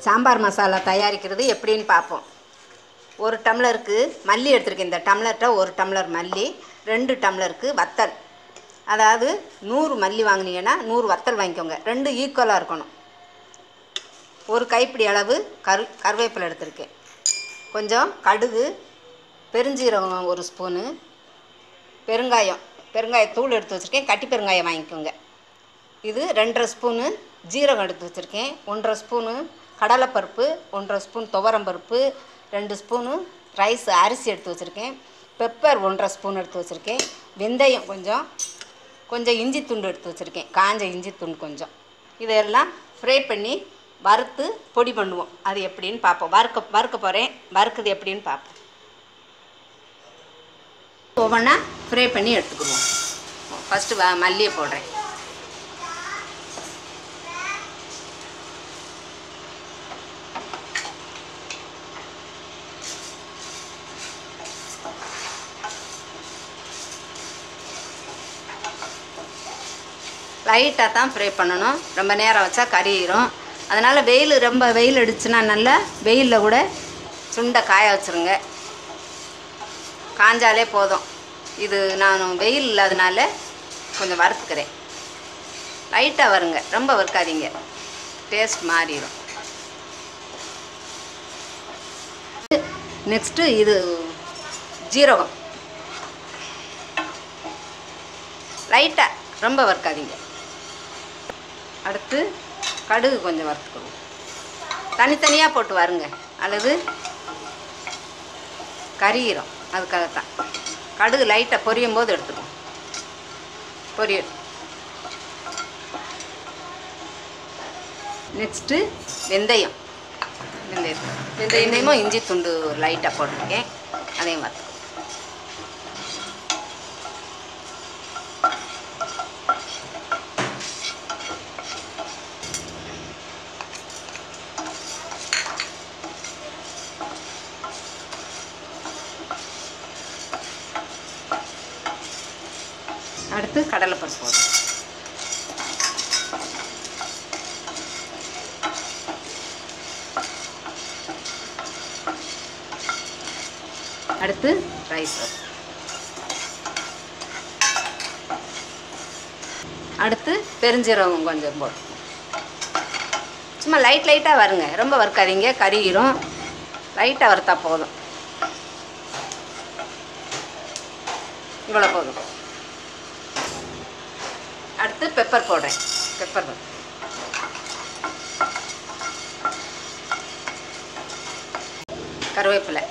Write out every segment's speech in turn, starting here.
சாம்பார் மசாலா தயாரிக்கிறது எப்படின்னு பார்ப்போம். ஒரு டம்ளருக்கு மல்லி எடுத்துருக்கேன். இந்த டம்ளர்கிட்ட ஒரு டம்ளர் மல்லி, 2 டம்ளருக்கு வத்தல். அதாவது 100 மல்லி வாங்கினீங்கன்னா 100 வத்தல் வாங்கிக்கோங்க. 2 ஈக்குவலாக இருக்கணும். ஒரு கைப்பிடி அளவு கருவேப்பிலை எடுத்துருக்கேன். கொஞ்சம் கடுகு, பெருஞ்சீரகம் 1 ஸ்பூனு, பெருங்காயத்தூள் எடுத்து வச்சுருக்கேன். கட்டி பெருங்காயம் வாங்கிக்கோங்க. இது 2.5 ஸ்பூனு ஜீரகம் எடுத்து வச்சுருக்கேன். 1.5 ஸ்பூனு கடலைப்பருப்பு, 1.5 ஸ்பூன் துவரம்பருப்பு, 2 ஸ்பூனு ரைஸ் அரிசி எடுத்து வச்சுருக்கேன். பெப்பர் 1.5 ஸ்பூன் எடுத்து வச்சுருக்கேன். வெந்தயம் கொஞ்சம் இஞ்சி துண்டு எடுத்து வச்சுருக்கேன். காஞ்ச இஞ்சி துண்டு கொஞ்சம். இதெல்லாம் ஃப்ரை பண்ணி வறுத்து பொடி பண்ணுவோம். அது எப்படின்னு பார்ப்போம். வறுக்க போகிறேன். வறுக்குது எப்படின்னு பார்ப்போம். ஒவ்வொன்றா ஃப்ரை பண்ணி எடுத்துக்குவோம். ஃபஸ்ட்டு மல்லியை போடுறேன். லைட்டாக தான் ஃப்ரை பண்ணணும். ரொம்ப நேரம் வச்சா கறியிரும். அதனால் ரொம்ப வெயில் அடிச்சுன்னா நல்லா வெயிலில் கூட சுண்டை காய வச்சுருங்க. காஞ்சாலே போதும். இது நான் வெயில் இல்லாதனால கொஞ்சம் வறுத்துக்கிறேன். லைட்டாக வருங்க, ரொம்ப வறுக்காதீங்க, டேஸ்ட் மாறிடும். நெக்ஸ்ட்டு இது ஜீரகம் லைட்டாக, ரொம்ப வறுக்காதீங்க. அடுத்து கடுகு கொஞ்சம் வறுத்துக்கணும். தனித்தனியாக போட்டு வருங்க, அல்லது கறியிரும். அதுக்காகத்தான் கடுகு லைட்டாக பொரியும் போது எடுத்துக்கணும். பொரியும். நெக்ஸ்ட்டு வெந்தயமும் இஞ்சி துண்டு லைட்டாக போட்டிருக்கேன். அதையும் வறுத்துக்கணும். அடுத்து கடலைப்பருப்பு போடுறோம். அடுத்து ரைஸ். அடுத்து பெருஞ்சீரகம் கொஞ்சம் போடும். சும்மா லைட்டாக வருங்க, ரொம்ப வறுக்காதீங்க, கறியிரும். லைட்டாக வறுத்தா போதும். இவ்வளோ போதும். அடுத்து பெப்பர் போடுறேன். கருவேப்பிலை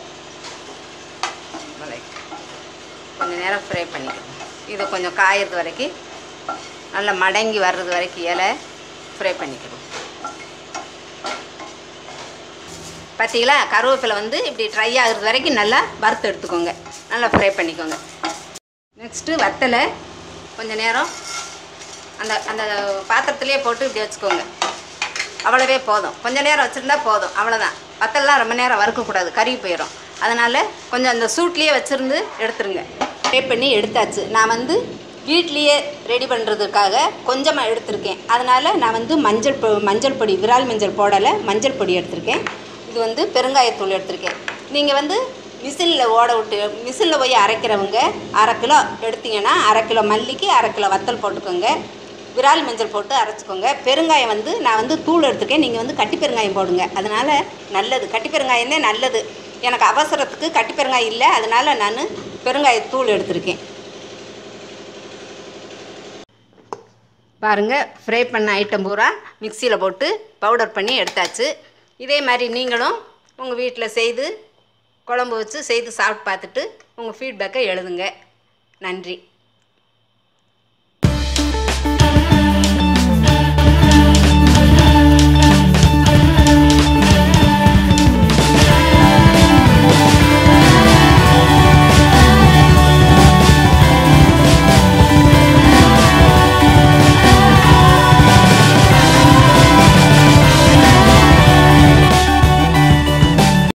கொஞ்சம் நேரம் ஃப்ரை பண்ணிக்கணும். இது கொஞ்சம் காயறது வரைக்கும், நல்லா மடங்கி வர்றது வரைக்கும் இலை ஃப்ரை பண்ணிக்கணும். பார்த்தீங்களா, கருவேப்பிலை இப்படி ட்ரை ஆகுறது வரைக்கும் நல்லா வறுத்து எடுத்துக்கோங்க. நல்லா ஃப்ரை பண்ணிக்கோங்க. நெக்ஸ்ட்டு வத்தலை கொஞ்சம் நேரம் அந்த பாத்திரத்துலேயே போட்டு இப்படி வச்சுக்கோங்க. அவ்வளவே போதும். கொஞ்சம் நேரம் வச்சுருந்தா போதும், அவ்வளோதான். வத்தல்லாம் ரொம்ப நேரம் வறுக்கக்கூடாது, கருகி போயிடும். அதனால் கொஞ்சம் அந்த சூட்லேயே வச்சுருந்து எடுத்துருங்க. ஃப்ரை பண்ணி எடுத்தாச்சு. நான் வீட்லேயே ரெடி பண்ணுறதுக்காக கொஞ்சமாக எடுத்திருக்கேன். அதனால் நான் மஞ்சள் பொடி, விரால் மஞ்சள் போடலை, மஞ்சள் பொடி எடுத்திருக்கேன். இது பெருங்காயத்தூள் எடுத்திருக்கேன். நீங்கள் மிஷினில் போய் அரைக்கிறவங்க 1/2 கிலோ எடுத்தீங்கன்னா 1/2 கிலோ மல்லிக்கு 1/2 கிலோ வத்தல் போட்டுக்கோங்க. விரால் மஞ்சள் போட்டு அரைச்சிக்கோங்க. பெருங்காயம் நான் தூள் எடுத்துருக்கேன். நீங்கள் கட்டி பெருங்காயம் போடுங்க. அதனால் நல்லது. கட்டி பெருங்காயம் தான் நல்லது. எனக்கு அவசரத்துக்கு கட்டி பெருங்காயம் இல்லை, அதனால் நான் பெருங்காயத்தூள் எடுத்திருக்கேன். பாருங்கள், ஃப்ரை பண்ண ஐட்டம் பூரா மிக்சியில் போட்டு பவுடர் பண்ணி எடுத்தாச்சு. இதே மாதிரி நீங்களும் உங்கள் வீட்டில் செய்து குழம்பு வச்சு செய்து சாப்பிட்டு பார்த்துட்டு உங்கள் ஃபீட்பேக்கை எழுதுங்க. நன்றி.